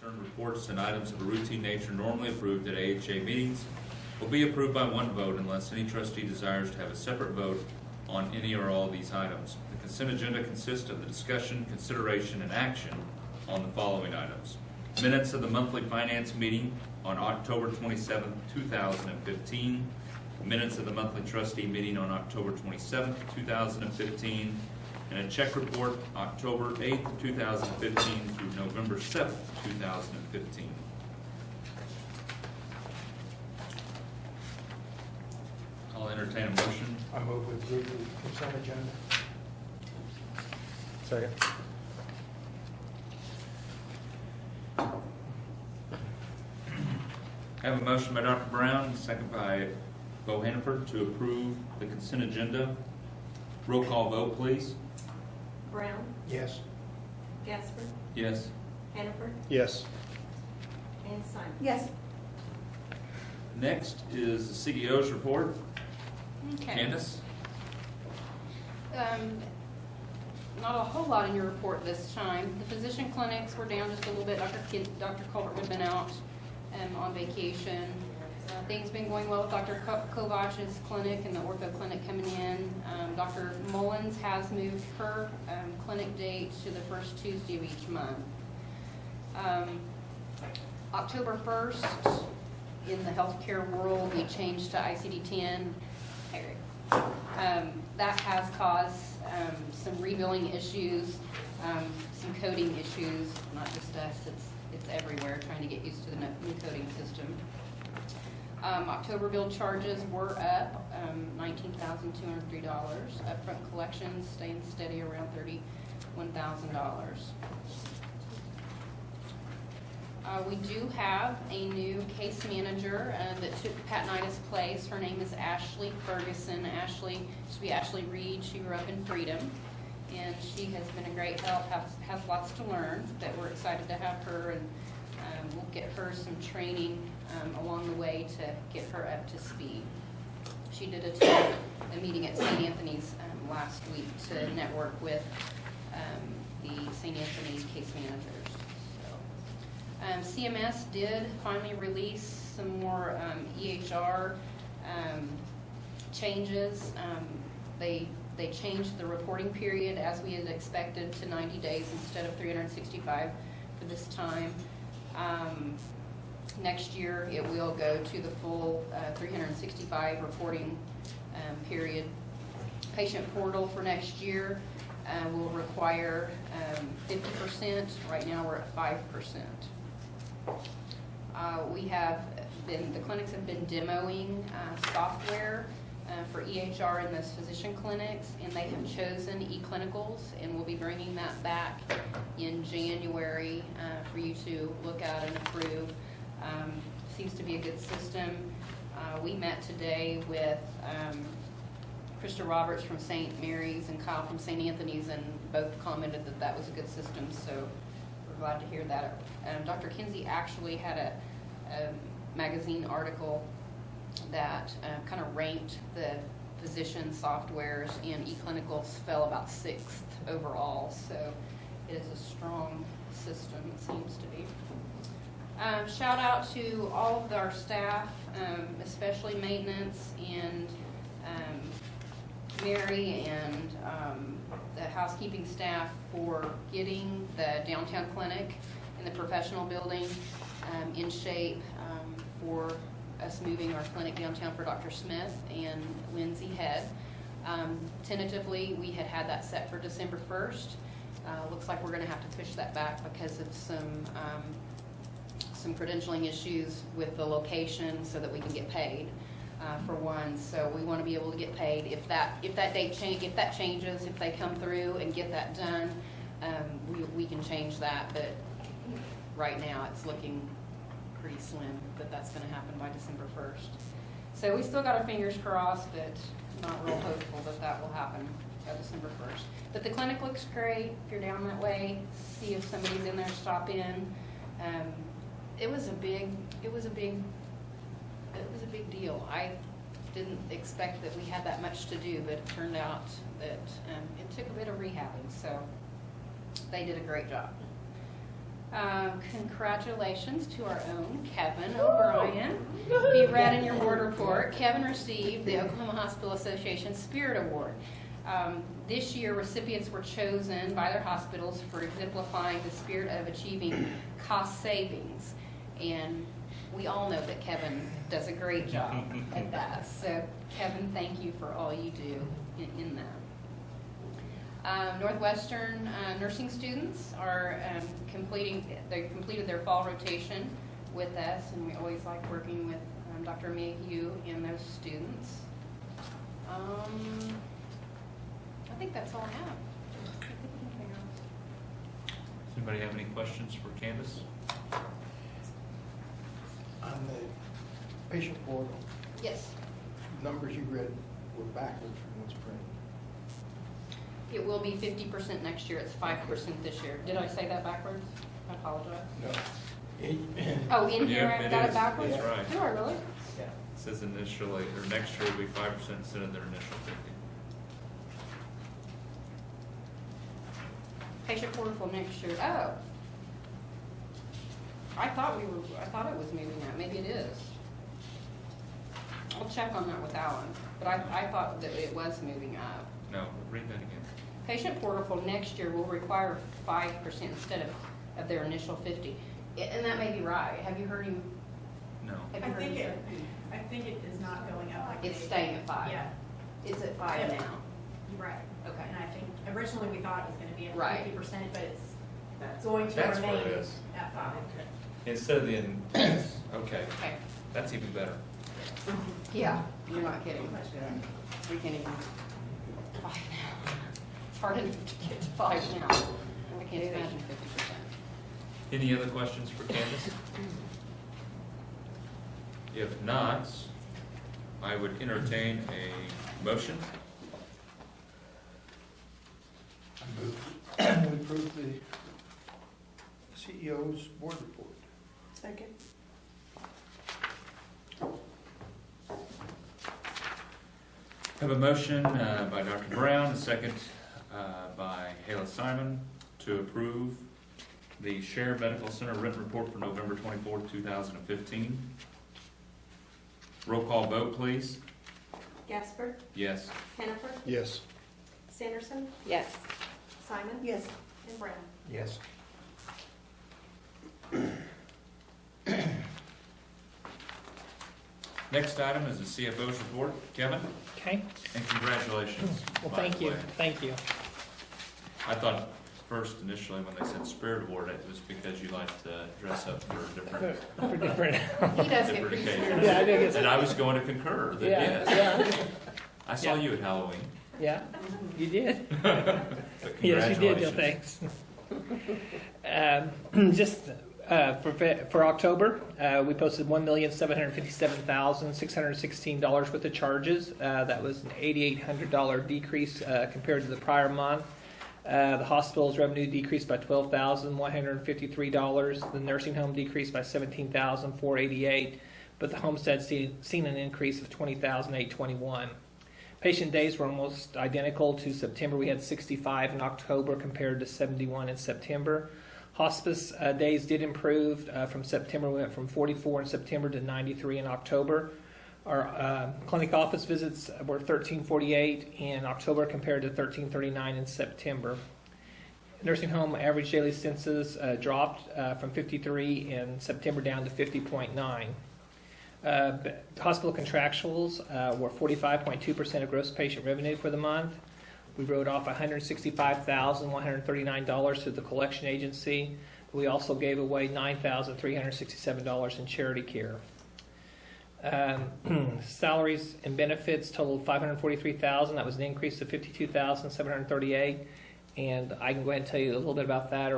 Concerned reports and items of a routine nature normally approved at AHA meetings will be approved by one vote unless any trustee desires to have a separate vote on any or all of these items. The consent agenda consists of the discussion, consideration, and action on the following items. Minutes of the monthly finance meeting on October 27th, 2015. Minutes of the monthly trustee meeting on October 27th, 2015. And a check report October 8th, 2015 through November 7th, 2015. I'll entertain a motion. I move we approve the consent agenda. Second. I have a motion by Dr. Brown, second by Bo Hannaford to approve the consent agenda. Roll call vote, please. Brown, Yes. Gasper, Yes. Hannaford, Yes. and Simon. Yes. Next is the CEO's report. Okay. Candace? Not a whole lot in your report this time. The physician clinics were down just a little bit. Dr. Colbert had been out on vacation. Things been going well with Dr. Kovach's clinic and the ortho clinic coming in. Dr. Mullins has moved her clinic date to the first Tuesday of each month. October 1st, in the healthcare world, we changed to ICD-10. That has caused some rebilling issues, some coding issues, not just us, it's everywhere, trying to get used to the new coding system. October bill charges were up $19,203. Upfront collections staying steady around $31,000. We do have a new case manager that took Pat Nida's place. Her name is Ashley Ferguson. Ashley used to be Ashley Reed. She grew up in Freedom, and she has been a great help, has lots to learn, that we're excited to have her, and we'll get her some training along the way to get her up to speed. She did attend a meeting at St. Anthony's last week to network with the St. Anthony's case managers. CMS did finally release some more EHR changes. They changed the reporting period, as we had expected, to 90 days instead of 365 for this time. Next year it will go to the full 365 reporting period. Patient portal for next year will require 50%. Right now we're at 5%. The clinics have been demoing software for EHR in those physician clinics, and they have chosen eClinicals, and we'll be bringing that back in January for you to look at and approve. Seems to be a good system. We met today with Krista Roberts from St. Mary's and Kyle from St. Anthony's, and both commented that that was a good system, so we're glad to hear that. Dr. Kinsey actually had a magazine article that kind of ranked the physician softwares, and eClinicals fell about 6th overall, so it is a strong system, it seems to be. Shout out to all of our staff, especially maintenance and Mary and the housekeeping staff, for getting the downtown clinic in the professional building in shape for us moving our clinic downtown for Dr. Smith and Lindsay Head. Tentatively, we had that set for December 1st. Looks like we're going to have to push that back because of some credentialing issues with the location, so that we can get paid for one. So we want to be able to get paid if that date changes, if they come through and get that done, we can change that. But right now it's looking pretty slim that that's going to happen by December 1st. So we still got our fingers crossed, but not real hopeful that that will happen by December 1st. But the clinic looks great. If you're down that way, see if somebody's in there, stop in. It was a big deal. I didn't expect that we had that much to do, but it turned out that it took a bit of rehabbing, so they did a great job. Congratulations to our own Kevin O'Brien. Be read in your board report. Kevin received the Oklahoma Hospital Association Spirit Award. This year, recipients were chosen by their hospitals for exemplifying the spirit of achieving cost savings. And we all know that Kevin does a great job at that. So, Kevin, thank you for all you do in that. Northwestern nursing students are they completed their fall rotation with us, and we always like working with Dr. Mayhew and those students. I think that's all I have. Does anybody have any questions for Candace? On the patient portal, Yes, numbers you read were backwards from what's printed. it will be 50% next year. It's 5% this year. Did I say that backwards? I apologize. No. Oh, in here Yeah, I it got is. it backwards? That's right. Do I really? Yeah. It says initially, or next year will be 5% instead of their initial 50. Patient portal for next year. Oh. I thought it was moving up. Maybe it is. I'll check on that with Alan. But I thought that it was moving up. No, read that again. Patient portal for next year will require 5% instead of their initial 50. And that may be right. Have you heard him? No. Have you heard him say? I think it is not going up like It's they- staying at 5. Yeah, It's at 5 Yeah. now. right. Okay. And I think originally we thought it was gonna be at Right. 50%, but it's going to That's what it remain is. at 5. Instead of the, yes, okay, Okay. that's even better. Yeah, you're not kidding. We can't even 5 now. It's hard enough to get to 5 now. I can't imagine 50%. Any other questions for Candace? If not, I would entertain a motion. We approve the CEO's board report. Second. Have a motion by Dr. Brown, a second by Hayla Simon to approve the Share Medical Center written report for November 24th, 2015. Roll call vote, please. Gasper, Yes. Hannaford, Yes. Sanderson, Yes. Simon. Yes. And Brown. Yes. Next item is the CFO's report. Kevin, Okay, and congratulations. well, by thank the you, way. thank you. I thought first initially when they said Spirit Award, it was because you like to dress up for different For different, He does get different pretty occasions. serious. yeah, I do get, And I was going to concur that yeah, yes. yeah, I saw Yeah. you at Halloween. yeah, you did. But Yes, you did, Bill, congratulations. thanks. Just for October, we posted $1,757,616 worth of charges. That was an $8,800 decrease compared to the prior month. The hospital's revenue decreased by $12,153. The nursing home decreased by $17,488, but the homestead seen an increase of $20,821. Patient days were almost identical to September. We had 65 in October compared to 71 in September. Hospice days did improve from September. We went from 44 in September to 93 in October. Our clinic office visits were 1348 in October compared to 1339 in September. Nursing home average daily census dropped from 53 in September down to 50.9. Hospital contractuals were 45.2% of gross patient revenue for the month. We wrote off $165,139 to the collection agency. We also gave away $9,367 in charity care. Salaries and benefits totaled $543,000. That was an increase of $52,738. And I can go ahead and tell you a little bit about that.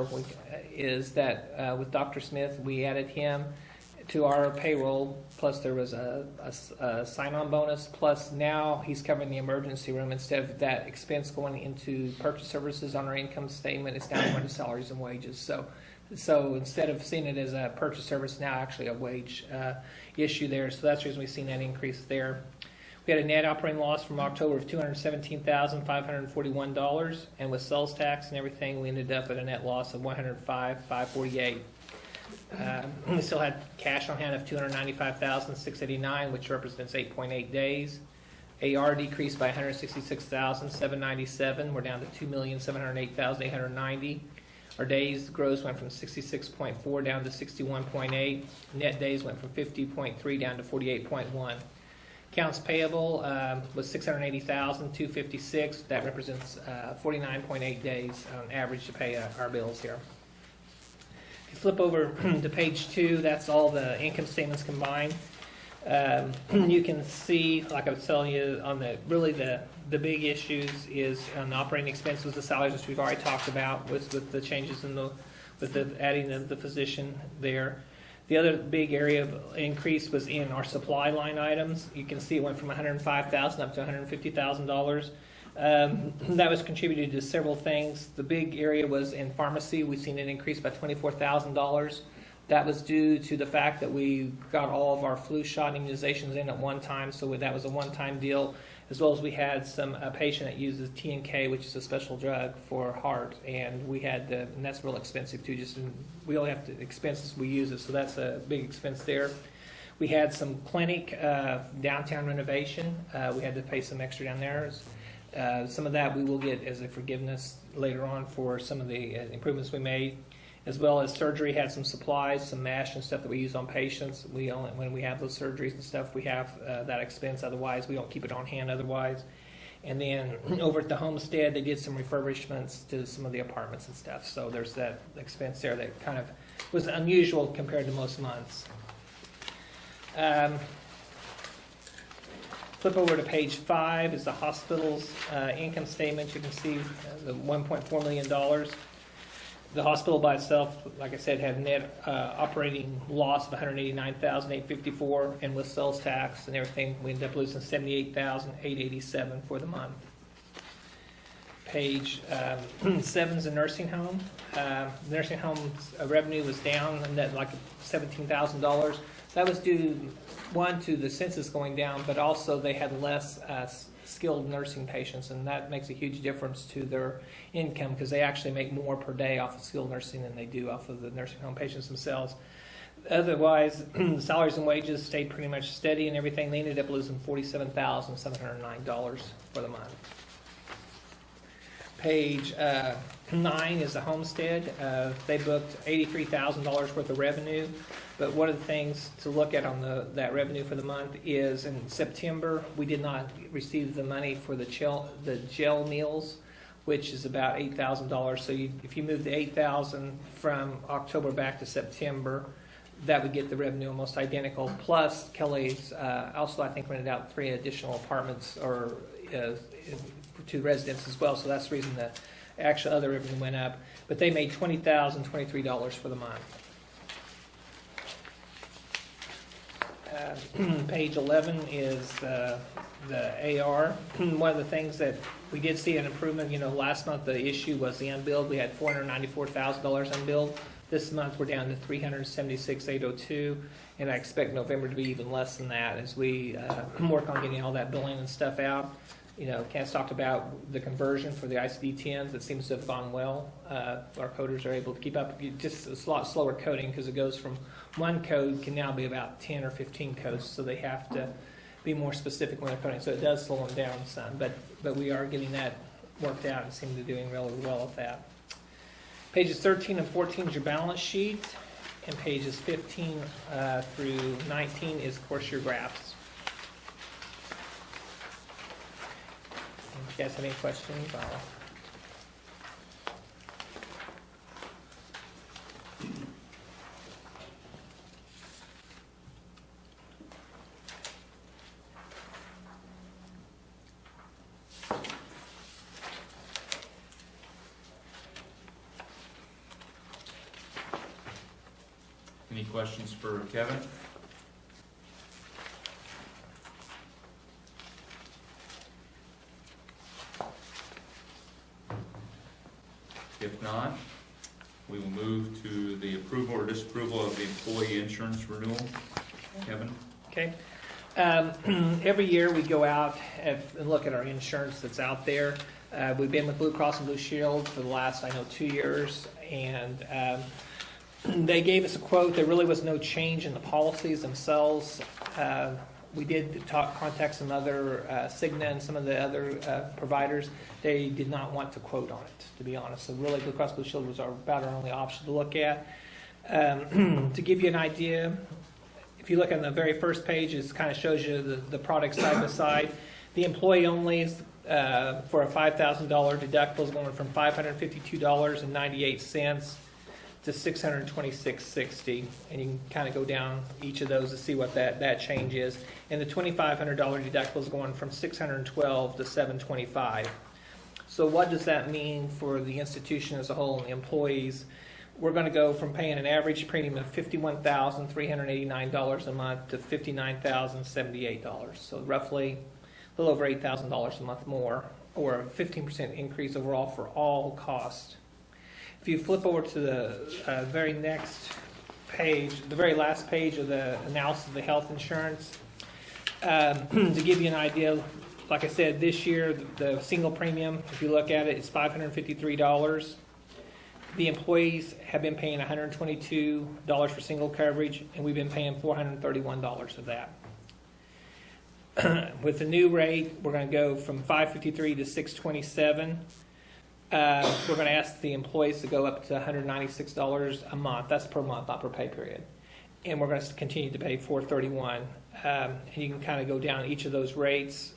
Is that with Dr. Smith, we added him to our payroll, plus there was a sign-on bonus, plus now he's covering the emergency room. Instead of that expense going into purchase services on our income statement, it's now going to salaries and wages. So instead of seeing it as a purchase service, now actually a wage issue there. So that's the reason we've seen that increase there. We had a net operating loss from October of $217,541, and with sales tax and everything, we ended up at a net loss of $105,548. We still had cash on hand of $295,689, which represents 8.8 days. AR decreased by $166,797. We're down to $2,708,890. Our days gross went from 66.4 down to 61.8. Net days went from 50.3 down to 48.1. Accounts payable was $680,256. That represents 49.8 days on average to pay our bills here. If you flip over to page 2, that's all the income statements combined. You can see, like I was telling you, on the big issues is on the operating expenses, the salaries, which we've already talked about with the changes with the adding of the physician there. The other big area of increase was in our supply line items. You can see it went from $105,000 up to $150,000. That was contributed to several things. The big area was in pharmacy. We've seen an increase by $24,000. That was due to the fact that we got all of our flu shot immunizations in at one time, so that was a one-time deal, as well as we had a patient that uses TNK, which is a special drug for heart, and and that's real expensive too. We only have the expenses we use it, so that's a big expense there. We had some clinic downtown renovation. We had to pay some extra down there. Some of that we will get as a forgiveness later on for some of the improvements we made. As well as surgery, had some supplies, some mesh and stuff that we use on patients. When we have those surgeries and stuff, we have that expense. Otherwise, we don't keep it on hand otherwise. And then over at the homestead, they did some refurbishments to some of the apartments and stuff. So there's that expense there that kind of was unusual compared to most months. Flip over to page 5 is the hospital's income statement. You can see the $1.4 million. The hospital by itself, like I said, had net operating loss of $189,854, and with sales tax and everything, we ended up losing $78,887 for the month. Page 7 is a nursing home. Nursing home's revenue was down like $17,000. That was due, one, to the census going down, but also they had less skilled nursing patients, and that makes a huge difference to their income because they actually make more per day off of skilled nursing than they do off of the nursing home patients themselves. Otherwise, salaries and wages stayed pretty much steady and everything. They ended up losing $47,709 for the month. Page 9 is the homestead. They booked $83,000 worth of revenue, but one of the things to look at on that revenue for the month is in September we did not receive the money for the gel meals, which is about $8,000. So if you move the $8,000 from October back to September, that would get the revenue almost identical. Plus, Kelly's also, I think, rented out 3 additional apartments or to residents as well. So that's the reason the actual other revenue went up. But they made $20,023 for the month. Page 11 is the AR. One of the things that we did see an improvement, last month the issue was the unbilled. We had $494,000 unbilled. This month we're down to $376,802, and I expect November to be even less than that as we work on getting all that billing and stuff out. Kent's talked about the conversion for the ICD-10s. It seems to have gone well. Our coders are able to keep up. Just a lot slower coding because it goes from one code can now be about 10 or 15 codes, so they have to be more specific when they're coding. So it does slow them down some, but we are getting that worked out and seem to be doing really well at that. Pages 13 and 14 is your balance sheet, and pages 15 through 19 is, of course, your graphs. If you guys have any questions, Any questions for Kevin? If not, we will move to the approval or disapproval of the employee insurance renewal. Kevin? Okay. Every year we go out and look at our insurance that's out there. We've been with Blue Cross and Blue Shield for the last, 2 years, and they gave us a quote. There really was no change in the policies themselves. We did contact some other, Cigna and some of the other providers. They did not want to quote on it, to be honest. So really, Blue Cross Blue Shield was about our only option to look at. To give you an idea, if you look on the very first page, it kind of shows you the products side by side. The employee only is, for a $5,000 deductible is going from $552.98 to $626.60, and you can kind of go down each of those to see what that change is. And the $2,500 deductible is going from $612 to $725. So what does that mean for the institution as a whole and the employees? We're going to go from paying an average premium of $51,389 a month to $59,078. So roughly a little over $8,000 a month more, or a 15% increase overall for all costs. If you flip over to the very next page, the very last page of the analysis of the health insurance, to give you an idea, like I said, this year the single premium, if you look at it, is $553. The employees have been paying $122 for single coverage, and we've been paying $431 of that. With the new rate, we're going to go from $553 to $627. We're going to ask the employees to go up to $196 a month. That's per month, not per pay period. And we're going to continue to pay $431. And you can kind of go down each of those rates,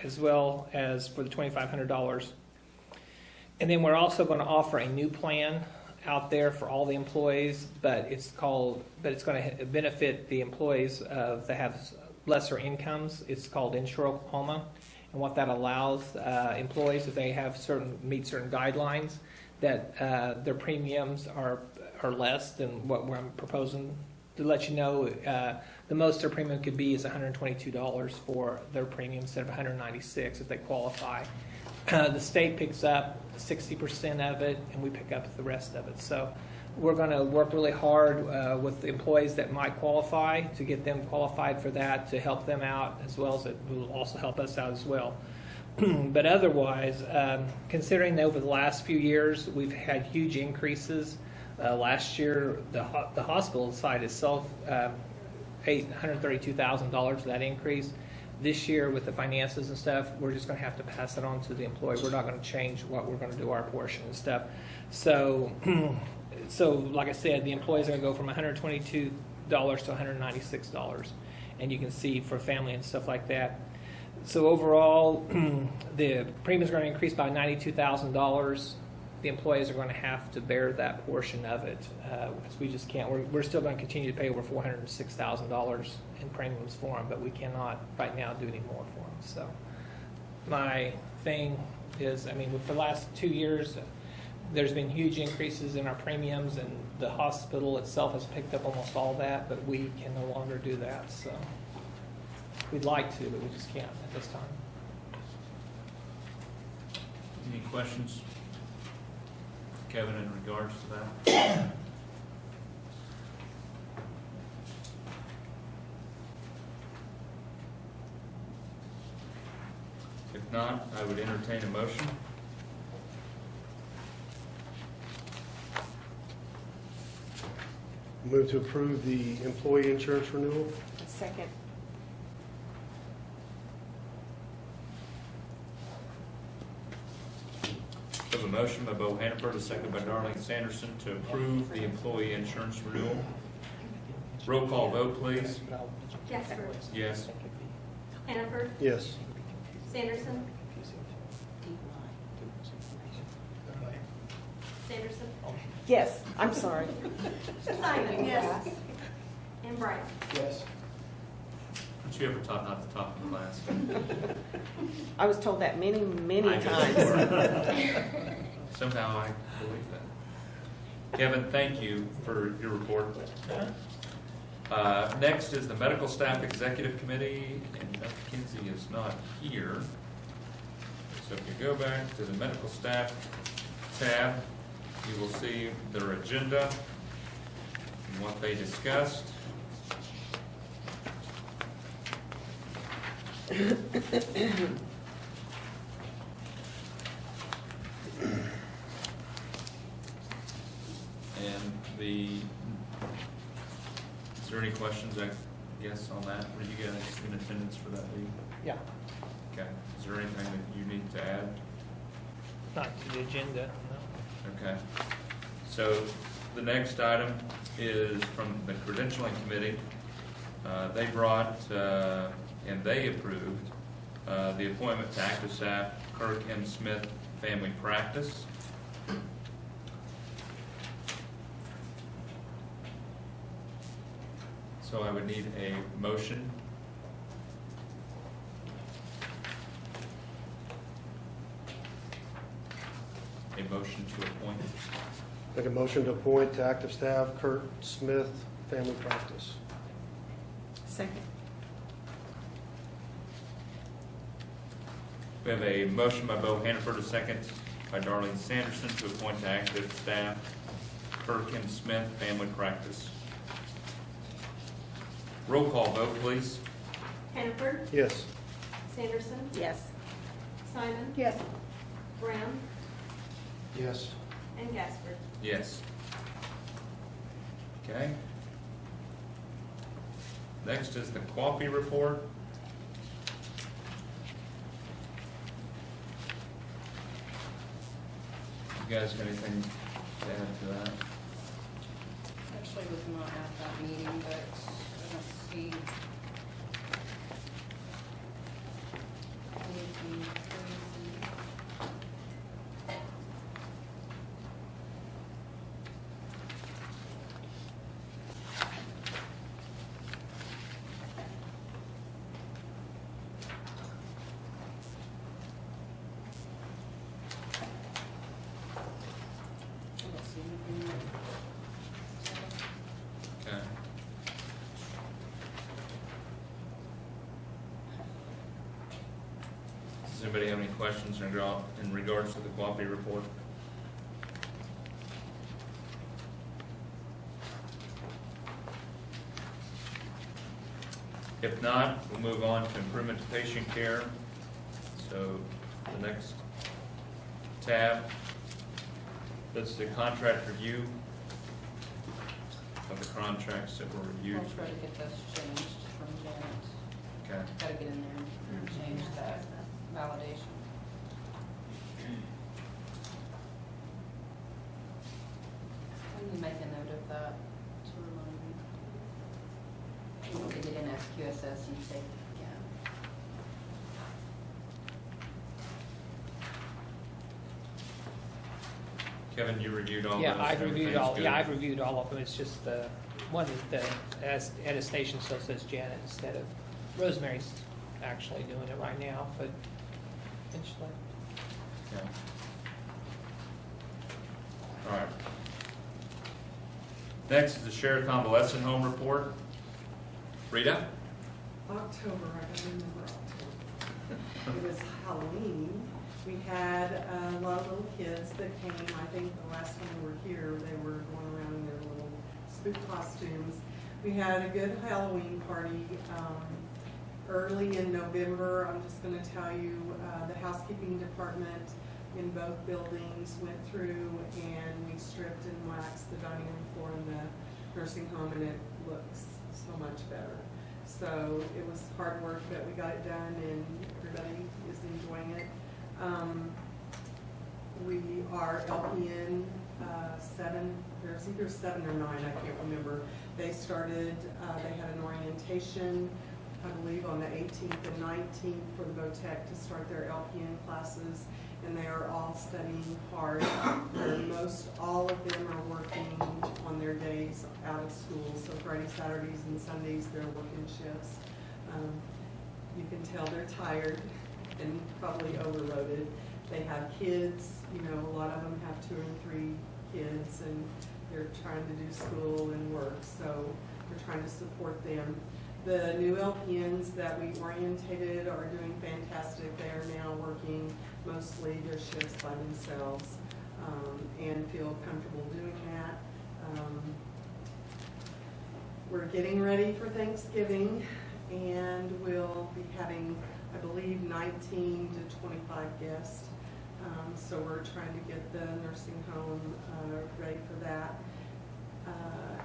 as well as for the $2,500. And then we're also going to offer a new plan out there for all the employees, but it's going to benefit the employees that have lesser incomes. It's called Insure Oklahoma. And what that allows employees, if they have meet certain guidelines, that their premiums are less than what I'm proposing. To let you know, the most their premium could be is $122 for their premium instead of $196 if they qualify. The state picks up 60% of it, and we pick up the rest of it. So we're going to work really hard with the employees that might qualify to get them qualified for that, to help them out, as well as it will also help us out as well. But otherwise, considering that over the last few years we've had huge increases. Last year, the hospital side itself, $132,000 for that increase. This year, with the finances and stuff, we're just going to have to pass it on to the employee. We're not going to change what we're going to do, our portion and stuff. So like I said, the employees are going to go from $122 to $196, and you can see for family and stuff like that. So overall, the premium is going to increase by $92,000. The employees are going to have to bear that portion of it because we just can't. We're still going to continue to pay over $406,000 in premiums for them, but we cannot right now do any more for them. So my thing is, for the last 2 years, there's been huge increases in our premiums, and the hospital itself has picked up almost all that, but we can no longer do that. So we'd like to, but we just can't at this time. Any questions, Kevin, in regards to that? If not, I would entertain a motion. Move to approve the employee insurance renewal. Second. We have a motion by Bo Hannaford, a second by Darlene Sanderson to approve the employee insurance renewal. Roll call vote, please. Gasper. Yes. Hannaford. Yes. Sanderson. Sanderson. Yes, I'm sorry. Simon. Yes. And Brian. Yes. Don't you ever taught not to talk in class? I was told that many, many I know times. you were. Somehow I believe that. Kevin, thank you for your report. Next is the Medical Staff Executive Committee, and Beth Kinsey is not here. So if you go back to the Medical Staff tab, you will see their agenda and what they discussed. And is there any questions, I guess, on that? Were you guys in attendance for that meeting? Yeah, Okay. Is there anything that you need to add? not to the agenda, no. Okay. So the next item is from the credentialing committee. They brought, and they approved, the appointment to active staff, Kirk M. Smith Family Practice. So I would need a motion. A motion to appoint. Make a motion to appoint to active staff Kurt Smith, Family Practice. Second. We have a motion by Bo Hannaford, a second by Darlene Sanderson to appoint to active staff Kirk M. Smith Family Practice. Roll call vote, please. Hannaford, Yes. Sanderson, Yes. Simon, Yes. Brown, Yes. and Gasper. Yes. Okay. Next is the Coffee Report. You guys got anything to add to that? Actually was not at that meeting, but let's see. Anything crazy? I don't see anything. Okay. Does anybody have any questions in regards to the Coffee Report? If not, we'll move on to improvement to patient care. So the next tab, that's the contract review of the contracts that were reviewed. I'll try to get this changed from Janet. Okay. Gotta get in there and change that validation. Can you make a note of that to remind me? You want to get in as QSS and take it again. Kevin, you reviewed all those? Yeah, I've reviewed all, Everything's yeah, good? I've reviewed all of them. It's just the one is the attestation still says Janet instead of Rosemary's actually doing it right now, but eventually. Okay. All right. Next is the Share Convalescent Home Report. Rita? October, I can remember October. It was Halloween. We had a lot of little kids that came. I think the last time we were here, they were going around in their little spook costumes. We had a good Halloween party. Early in November, I'm just going to tell you, the housekeeping department in both buildings went through and we stripped and waxed the dining room floor in the nursing home, and it looks so much better. So it was hard work, but we got it done and everybody is enjoying it. We are LPN 7, there's either 7 or 9, I can't remember. They started, they had an orientation, I believe on the 18th and 19th for the VOTEC to start their LPN classes, and they are all studying hard. Most all of them are working on their days out of school, so Friday, Saturdays, and Sundays they're working shifts. You can tell they're tired and probably overloaded. They have kids, you know, a lot of them have 2 or 3 kids, and they're trying to do school and work, so we're trying to support them. The new LPNs that we orientated are doing fantastic. They are now working mostly their shifts by themselves and feel comfortable doing that. We're getting ready for Thanksgiving, and we'll be having I believe 19 to 25 guests. So we're trying to get the nursing home ready for that.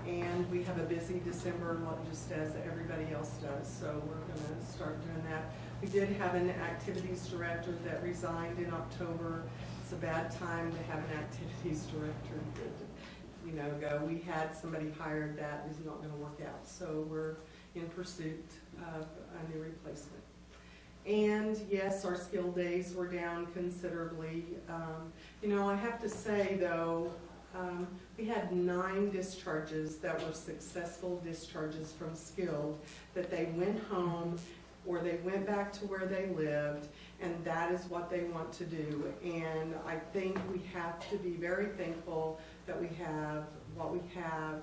And we have a busy December, just as everybody else does, so we're going to start doing that. We did have an activities director that resigned in October. It's a bad time to have an activities director go. We had somebody hired that is not going to work out, so we're in pursuit of a new replacement. And yes, our skill days were down considerably. I have to say though, we had 9 discharges that were successful discharges from skilled, that they went home or they went back to where they lived, and that is what they want to do. And I think we have to be very thankful that we have what we have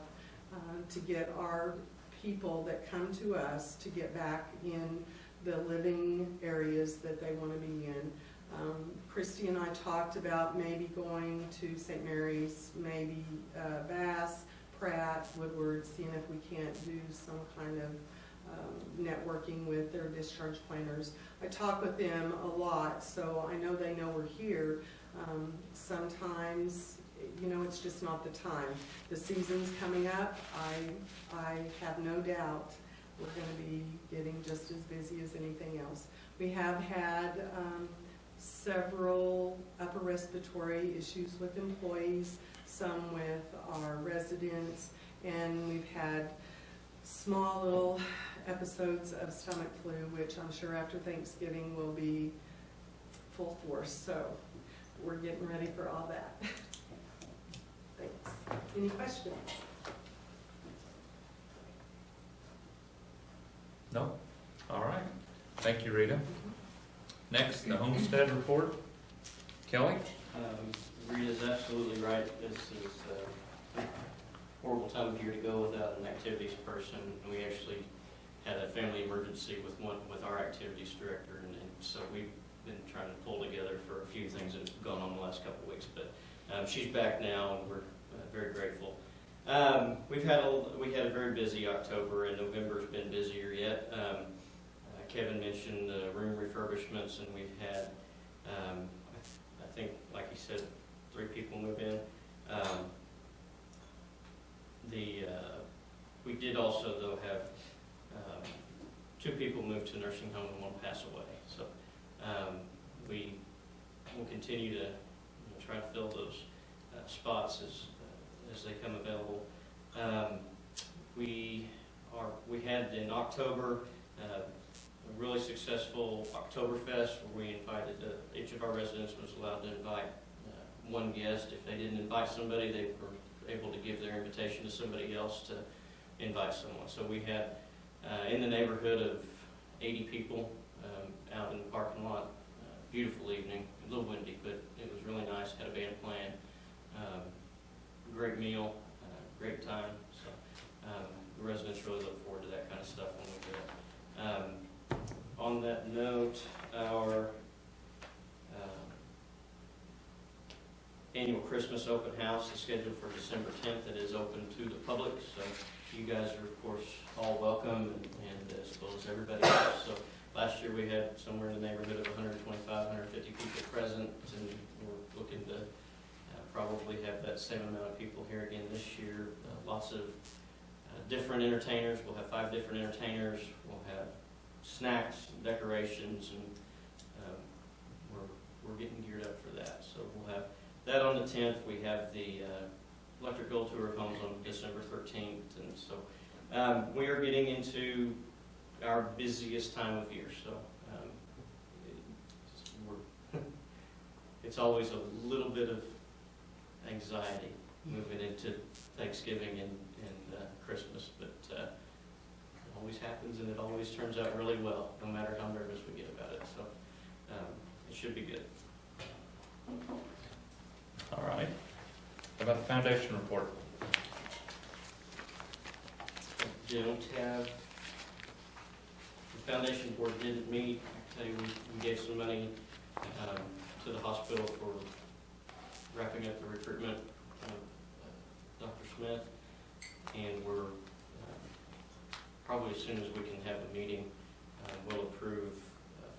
to get our people that come to us to get back in the living areas that they want to be in. Christy and I talked about maybe going to St. Mary's, maybe Bass, Pratt, Woodward, seeing if we can't do some kind of networking with their discharge planners. I talk with them a lot, so I know they know we're here. Sometimes, it's just not the time. The season's coming up. I have no doubt we're going to be getting just as busy as anything else. We have had several upper respiratory issues with employees, some with our residents, and we've had small little episodes of stomach flu, which I'm sure after Thanksgiving will be full force. So we're getting ready for all that. Thanks. Any questions? No? All right. Thank you, Rita. Next, the homestead report. Kelly? Rita's absolutely right. This is a horrible time of year to go without an activities person. We actually had a family emergency with our activities director, and so we've been trying to pull together for a few things that have gone on the last couple of weeks. But she's back now, and we're very grateful. We had a very busy October, and November's been busier yet. Kevin mentioned the room refurbishments, and we've had, I think, like he said, 3 people move in. We did also, though, have 2 people move to nursing home and 1 pass away. So we will continue to try to fill those spots as they come available. We had in October a really successful Oktoberfest where we invited, each of our residents was allowed to invite 1 guest. If they didn't invite somebody, they were able to give their invitation to somebody else to invite someone. So we had in the neighborhood of 80 people out in the parking lot. Beautiful evening, a little windy, but it was really nice. Had a band playing, great meal, great time. So the residents really look forward to that kind of stuff when we do it. On that note, our annual Christmas open house is scheduled for December 10th. It is open to the public, so you guys are, of course, all welcome, and as well as everybody else. So last year we had somewhere in the neighborhood of 125, 150 people present, and we're looking to probably have that same amount of people here again this year. Lots of different entertainers. We'll have 5 different entertainers. We'll have snacks, and decorations, and we're getting geared up for that. So we'll have that on the 10th. We have the electrical tour of homes on December 13th, and so we are getting into our busiest time of year. So it's always a little bit of anxiety moving into Thanksgiving and Christmas, but it always happens, and it always turns out really well, no matter how nervous we get about it. So it should be good. All right. How about the foundation report? I don't have, the foundation board didn't meet. I tell you, we gave some money to the hospital for wrapping up the recruitment of Dr. Smith, and we're probably as soon as we can have a meeting, we'll approve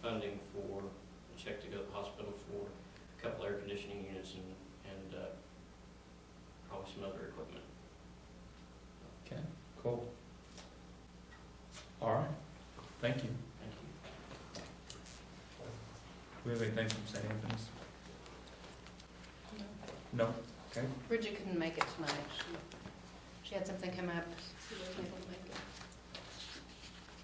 funding for a check to go to the hospital for a couple air conditioning units and probably some other equipment. Okay, cool. All right, thank you. Thank you. Do we have anything from St. Anthony's? No? Okay. Bridget couldn't make it tonight. She had something come up. She wasn't able to make it.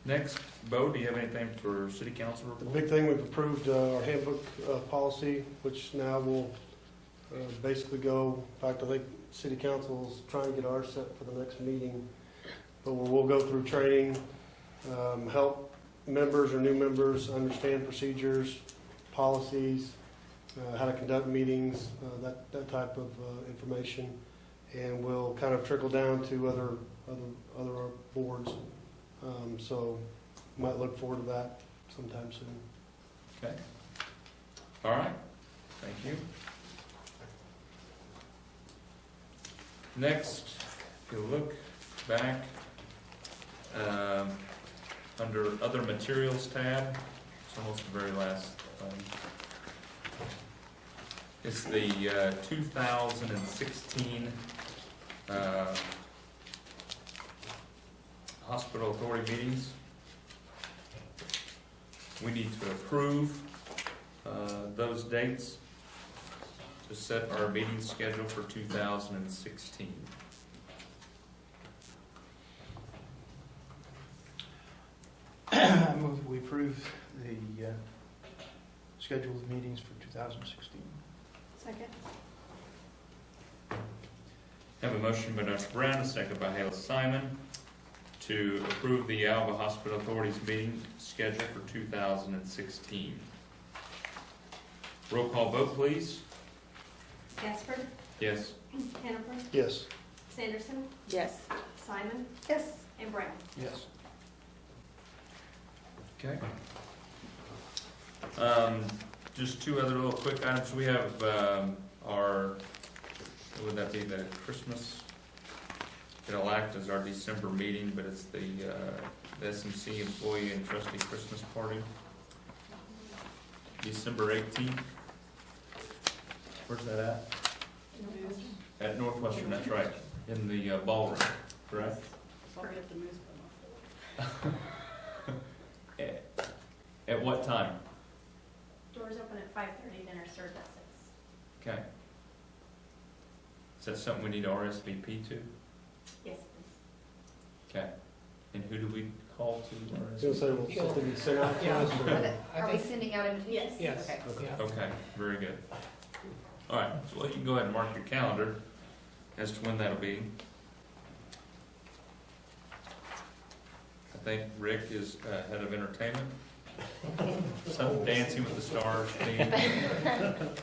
Next, Bo, do you have anything for city council The report? big thing, we've approved our handbook policy, which now will basically go, in fact, I think city council's trying to get ours set for the next meeting. But we'll go through training, help members or new members understand procedures, policies, how to conduct meetings, that type of information. And we'll kind of trickle down to other boards. So might look forward to that sometime soon. Okay. All right, thank you. Next, if you look back, under other materials tab, it's almost the very last thing. It's the 2016 hospital authority meetings. We need to approve those dates to set our meeting schedule for 2016. I move we approve the scheduled meetings for 2016. Second. Have a motion by Dr. Brown, a second by Hale Simon, to approve the Alva Hospital Authority's meeting schedule for 2016. Roll call vote, please. Casper, Yes. Hannaford, Yes. Sanderson, Yes. Simon, Yes. and Brown. Yes. Okay. Just two other little quick items. We have our, what would that be, the Christmas? It'll act as our December meeting, but it's the SMC Employee and Trustee Christmas Party. December 18th. Where's that at? At Northwestern, that's right, in the ballroom, correct? At what time? Doors open at 5:30, dinner served at 6. Okay. Is that something we need to RSVP to? Yes, please. Okay. And who do we call to I was gonna say, will something be sent out to Yeah. us? or- Are we sending out invitations? Yes. Yes. Okay. Yeah. Okay, very good. All right, so you can go ahead and mark your calendar as to when that'll be. I think Rick is head of entertainment. Some Dancing with the Stars theme. Isn't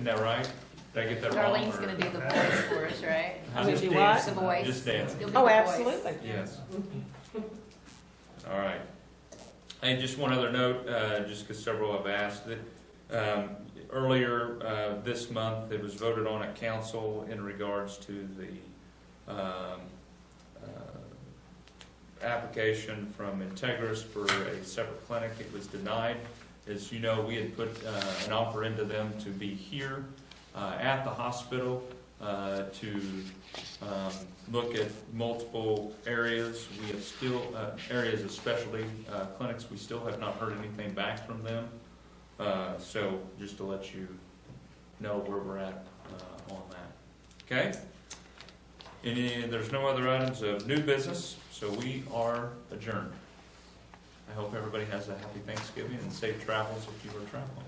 that right? Did I get that wrong? Darlene's or- gonna do the voice for us, right? Huh? Would Just you dance. what? The voice. Just dancing. You'll do Oh, the voice. absolutely. Yes. All right. And just one other note, just because several have asked, that earlier this month, it was voted on at council in regards to the application from Integris for a separate clinic. It was denied. As you know, we had put an offer into them to be here at the hospital to look at multiple areas. We have still, areas of specialty clinics, we still have not heard anything back from them. So just to let you know where we're at on that. Okay? There's no other items of new business, so we are adjourned. I hope everybody has a happy Thanksgiving and safe travels if you are traveling.